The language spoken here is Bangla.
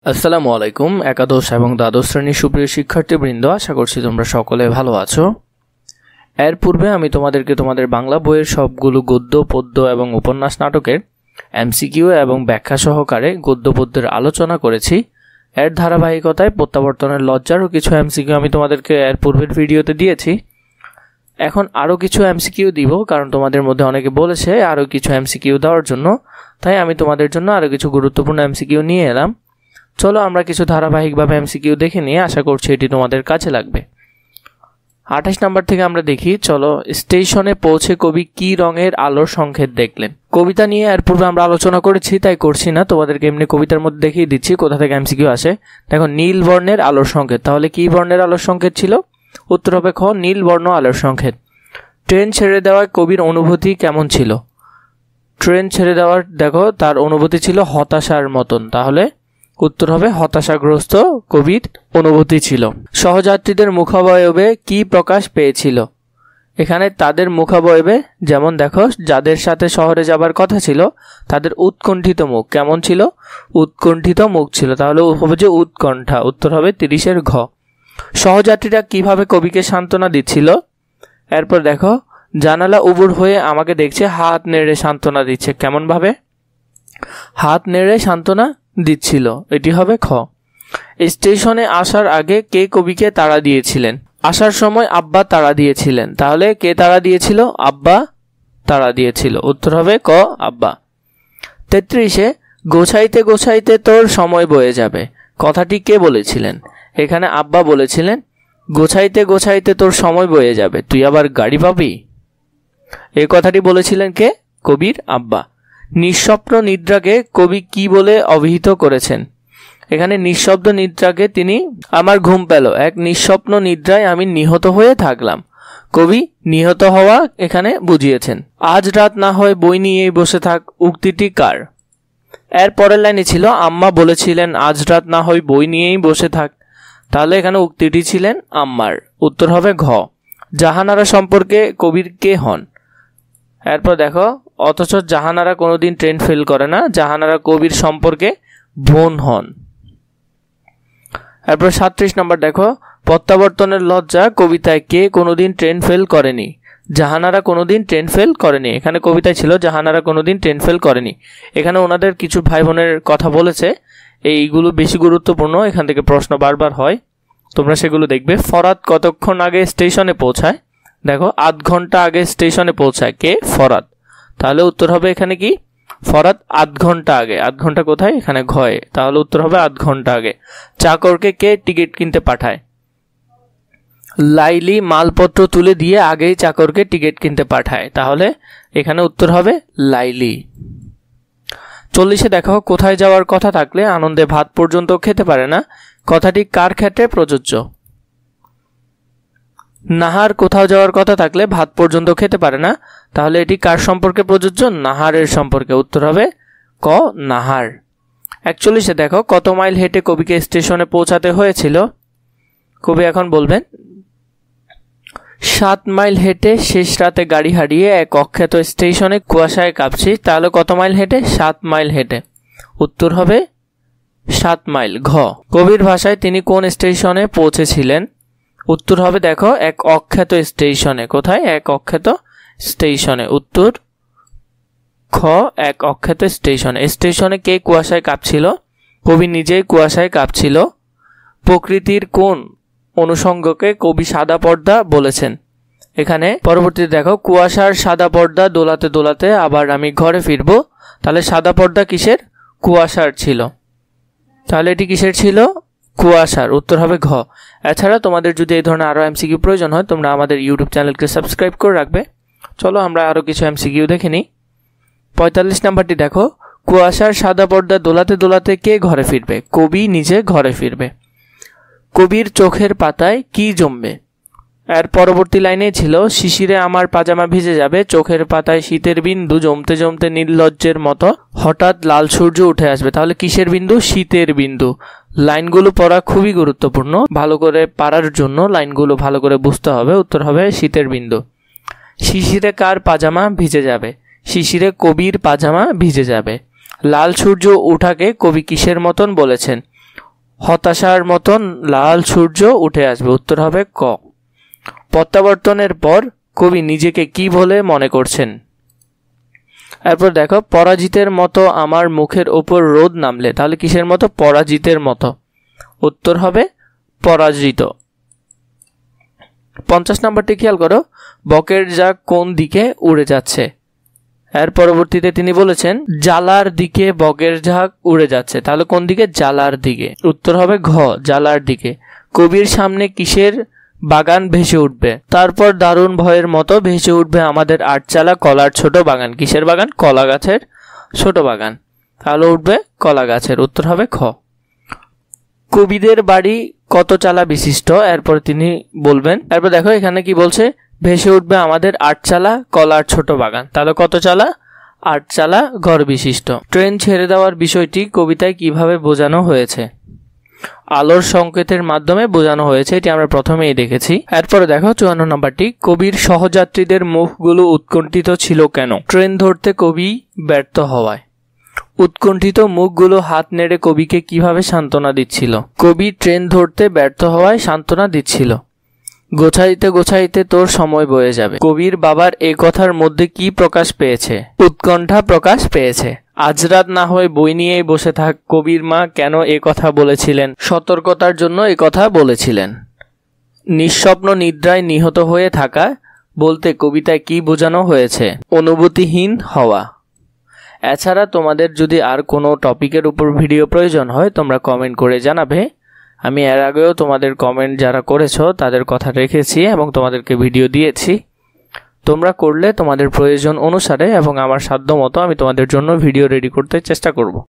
আসসালামু আলাইকুম। একাদশ এবং দ্বাদশ শ্রেণীর সুপ্রিয় শিক্ষার্থীবৃন্দ, আশা করছি তোমরা সকলে ভালো আছো। এর পূর্বে আমি তোমাদেরকে তোমাদের বাংলা বইয়ের সবগুলো গদ্য, পদ্য এবং উপন্যাস নাটকের এমসিকিউ এবং ব্যাখ্যা সহকারে গদ্য পদ্যের আলোচনা করেছি। এর ধারাবাহিকতায় প্রত্যাবর্তনের লজ্জারও কিছু এমসিকিউ আমি তোমাদেরকে এর পূর্বের ভিডিওতে দিয়েছি। এখন আরও কিছু এমসিকিউ দিব, কারণ তোমাদের মধ্যে অনেকে বলেছে আরও কিছু এমসিকিউ দেওয়ার জন্য, তাই আমি তোমাদের জন্য আরও কিছু গুরুত্বপূর্ণ এমসিকিউ নিয়ে এলাম। চলো আমরা কিছু ধারাবাহিকভাবে এমসিকিউ দেখে নিয়ে আশা করছি এটি তোমাদের কাছে লাগবে। 28 নম্বর থেকে আমরা দেখি। চলো, স্টেশনে পৌঁছে কবি কি রঙের আলোর সংকেত দেখলেন? কবিতা নিয়ে এর পূর্বে আমরা আলোচনা করেছি, তাই করছি না, তোমাদেরকে এমনি কবিতার মধ্যে দেখিয়ে দিচ্ছি কোথা থেকে এমসিকিউ আসে। দেখো, নীল বর্ণের আলোর সংকেত। তাহলে কি বর্ণের আলোর সংকেত ছিল? উত্তর হবে খ, নীল বর্ণ আলোর সংকেত। ট্রেন ছেড়ে দেওয়ার কবির অনুভূতি কেমন ছিল? ট্রেন ছেড়ে দেওয়ার দেখো তার অনুভূতি ছিল হতাশার মতন। তাহলে উত্তর হবে হতাশাগ্রস্ত কবির অনুভূতি ছিল। সহযাত্রীদের মুখাবয়বে কি প্রকাশ পেয়েছিল? এখানে তাদের মুখাবয়বে যেমন দেখো, যাদের সাথে শহরে যাবার কথা ছিল তাদের উৎকণ্ঠিত মুখ কেমন ছিল? উৎকণ্ঠিত মুখ ছিল। তাহলে হবে যে উৎকণ্ঠা। উত্তর হবে 30-এর ঘ। সহযাত্রীরা কিভাবে কবিকে সান্ত্বনা দিচ্ছিল? এরপর দেখো, জানালা উবুর হয়ে আমাকে দেখছে, হাত নেড়ে সান্ত্বনা দিচ্ছে। কেমন ভাবে? হাত নেড়ে সান্ত্বনা দিচ্ছিল। এটি হবে খ। স্টেশনে আসার আগে কে কবিকে তাড়া দিয়েছিলেন? আসার সময় আব্বা তাড়া দিয়েছিলেন। তাহলে কে তাড়া দিয়েছিল? আব্বা তাড়া দিয়েছিল। উত্তর হবে ক, আব্বা। 33-এ গোছাইতে গোছাইতে তোর সময় বয়ে যাবে, কথাটি কে বলেছিলেন? এখানে আব্বা বলেছিলেন, গোছাইতে গোছাইতে তোর সময় বয়ে যাবে, তুই আবার গাড়ি পাবি। এই কথাটি বলেছিলেন কে? কবির আব্বা। নিঃস্বপ্ন নিদ্রাকে কবি কি বলে অভিহিত করেছেন? এখানে নিঃশব্দ নিদ্রাকে তিনি আমার ঘুম পেল, এক নিঃস্বপ্ন নিদ্রায় আমি নিহত হয়ে থাকলাম। কবি নিহত হওয়া এখানে বুঝিয়েছেন। আজ রাত না হয় বই নিয়েই বসে থাক, উক্তিটি কার? এর পরের লাইনে ছিল আম্মা বলেছিলেন আজ রাত না হয় বই নিয়েই বসে থাক। তাহলে এখানে উক্তিটি ছিলেন আম্মার। উত্তর হবে ঘ। জাহানারা সম্পর্কে কবির কে হন? এরপর দেখো, অথচ জাহানারা কোনোদিন ট্রেন ফেল করে না, জাহানারা কবির সম্পর্কে বোন হন। এরপর 37 নম্বর দেখো, প্রত্যাবর্তনের লজ্জা কবিতায় কে কোনোদিন ট্রেন ফেল করেনি? জাহানারা কোনোদিন ট্রেন ফেল করেনি। এখানে কবিতায় ছিল জাহানারা কোনোদিন ট্রেন ফেল করেনি। এখানে ওনাদের কিছু ভাই বোনের কথা বলেছে, এইগুলো বেশি গুরুত্বপূর্ণ, এখান থেকে প্রশ্ন বারবার হয়, তোমরা সেগুলো দেখবে। ফরাত কতক্ষণ আগে স্টেশনে পৌঁছায়? দেখো, আধ ঘন্টা আগে স্টেশনে পৌঁছায় কে? ফরাত। তাহলে উত্তর হবে এখানে কি? ফরাত আধ ঘন্টা আগে। আধ ঘন্টা কোথায়? এখানে ঘয়ে। তাহলে উত্তর হবে আধ ঘন্টা আগে। চাকরকে কে টিকিট কিনতে পাঠায়? লাইলি মালপত্র তুলে দিয়ে আগেই চাকরকে টিকিট কিনতে পাঠায়। তাহলে এখানে উত্তর হবে লাইলি। 40-এ দেখো, কোথায় যাওয়ার কথা থাকলে আনন্দে ভাত পর্যন্ত খেতে পারে না, কথাটি কার ক্ষেত্রে প্রযোজ্য? নাহার কোথাও যাওয়ার কথা থাকলে ভাত পর্যন্ত খেতে পারে না, তাহলে এটি কার সম্পর্কে প্রযোজ্য? নাহারের সম্পর্কে। উত্তর হবে ক, নাহার। 41-এ দেখো, কত মাইল হেঁটে কবিকে স্টেশনে পৌঁছাতে হয়েছিল? কবি এখন বলবেন 7 মাইল হেঁটে শেষ রাতে গাড়ি হারিয়ে এক অখ্যাত স্টেশনে কুয়াশায় কাঁপছি। তাহলে কত মাইল হেঁটে? 7 মাইল হেঁটে। উত্তর হবে 7 মাইল ঘ। কবির ভাষায় তিনি কোন স্টেশনে পৌঁছেছিলেন? উত্তর হবে দেখো, এক অখ্যাত স্টেশনে। কোথায়? এক অখ্যাত স্টেশনে। উত্তর খ, এক অখ্যাত স্টেশনে। স্টেশনে কে কুয়াশায় কাঁপছিল? কবি নিজেই কুয়াশায় কাঁপছিল। প্রকৃতির কোন অনুষঙ্গকে কবি সাদা পর্দা বলেছেন? এখানে পরবর্তীতে দেখো, কুয়াশার সাদা পর্দা দোলাতে দোলাতে আবার আমি ঘরে ফিরবো। তাহলে সাদা পর্দা কিসের? কুয়াশার ছিল। তাহলে এটি কিসের ছিল? কুয়াশার। উত্তর হবে ঘ। এছাড়া তোমাদের যদি এই ধরনের আরও এমসিকিউ প্রয়োজন হয়, তোমরা আমাদের ইউটিউব চ্যানেলকে সাবস্ক্রাইব করে রাখবে। চলো আমরা আরও কিছু এমসিকিউ দেখে নিই। 45 নাম্বারটি দেখো, কুয়াশার সাদা পর্দা দোলাতে দোলাতে কে ঘরে ফিরবে? কবি নিজে ঘরে ফিরবে। কবির চোখের পাতায় কি জমবে? এর পরবর্তী লাইনে ছিল শিশিরে আমার পাজামা ভিজে যাবে, চোখের পাতায় শীতের বিন্দু জমতে জমতে নির্লজ্জের মতো হঠাৎ লাল সূর্য উঠে আসবে। তাহলে কিসের বিন্দু? শীতের বিন্দু। লাইনগুলো পড়া খুবই গুরুত্বপূর্ণ, ভালো করে পারার জন্য লাইনগুলো ভালো করে বুঝতে হবে। উত্তর হবে শীতের বিন্দু। শিশিরে কার পাজামা ভিজে যাবে? শিশিরে কবির পাজামা ভিজে যাবে। লাল সূর্য ওঠাকে কবি কিসের মতন বলেছেন? হতাশার মতন লাল সূর্য উঠে আসবে। উত্তর হবে ক। প্রত্যাবর্তনের পর কবি নিজেকে কি বলে মনে করছেন? এরপর দেখো, পরাজিতের মতো আমার মুখের ওপর রোদ নামলে, তাহলে কিসের মতো? পরাজিতের মতো। উত্তর হবে পরাজিত। 50 নম্বরটি খেয়াল করো, বকের ঝাঁক কোন দিকে উড়ে যাচ্ছে? এর পরবর্তীতে তিনি বলেছেন জালার দিকে বকের ঝাঁক উড়ে যাচ্ছে, তাহলে কোন দিকে? জালার দিকে। উত্তর হবে ঘ, জালার দিকে। কবির সামনে কিসের বাগান ভেসে উঠবে? তারপর দারুণ ভয়ের মতো ভেসে উঠবে আমাদের আটচালা কলার ছোট বাগান। কিসের বাগান? কলা গাছের ছোট বাগান, তাহলে উঠবে কলা গাছের। উত্তর হবে খ। কবিদের বাড়ি কত চালা বিশিষ্ট? এরপর তিনি বলবেন, এরপর দেখো এখানে কি বলছে, ভেসে উঠবে আমাদের আটচালা কলার ছোট বাগান, তাহলে কত চালা? আটচালা ঘর বিশিষ্ট। ট্রেন ছেড়ে দেওয়ার বিষয়টি কবিতায় কিভাবে বোঝানো হয়েছে? আলোর সংকেতের মাধ্যমে বোঝানো হয়েছে, এটি আমরা প্রথমেই দেখেছি। এরপরে দেখো 54 নম্বরটি, কবির সহযাত্রীদের মুখগুলো উৎকণ্ঠিত ছিল কেন? ট্রেন ধরতে কবি ব্যর্থ হওয়ায়। উৎকণ্ঠিত মুখগুলো হাত নেড়ে কবিকে কিভাবে সান্ত্বনা দিচ্ছিল? কবি ট্রেন ধরতে ব্যর্থ হওয়ায় সান্ত্বনা দিচ্ছিল। গোছাইতে গোছাইতে তোর সময় বয়ে যাবে। কবির বাবার এই কথার মধ্যে কি প্রকাশ পেয়েছে? উৎকণ্ঠা প্রকাশ পেয়েছে। আজ রাত না হয় বই নিয়েই বসে থাক। কবির মা কেন এ কথা বলেছিলেন? সতর্কতার জন্য এ কথা বলেছিলেন। নিঃস্বপ্ন নিদ্রায় নিহত হয়ে থাকা বলতে কবিতায় কি বোঝানো হয়েছে? অনুভূতিহীন হওয়া। এছাড়া তোমাদের যদি আর কোনো টপিকের উপর ভিডিও প্রয়োজন হয় তোমরা কমেন্ট করে জানাবে। আমি এর আগেও তোমাদের কমেন্ট যারা করেছো তাদের কথা রেখেছি এবং তোমাদেরকে ভিডিও দিয়েছি। তোমরা করলে তোমাদের প্রয়োজন অনুসারে এবং আমার সাধ্য মতো আমি তোমাদের জন্য ভিডিও রেডি করতে চেষ্টা করব।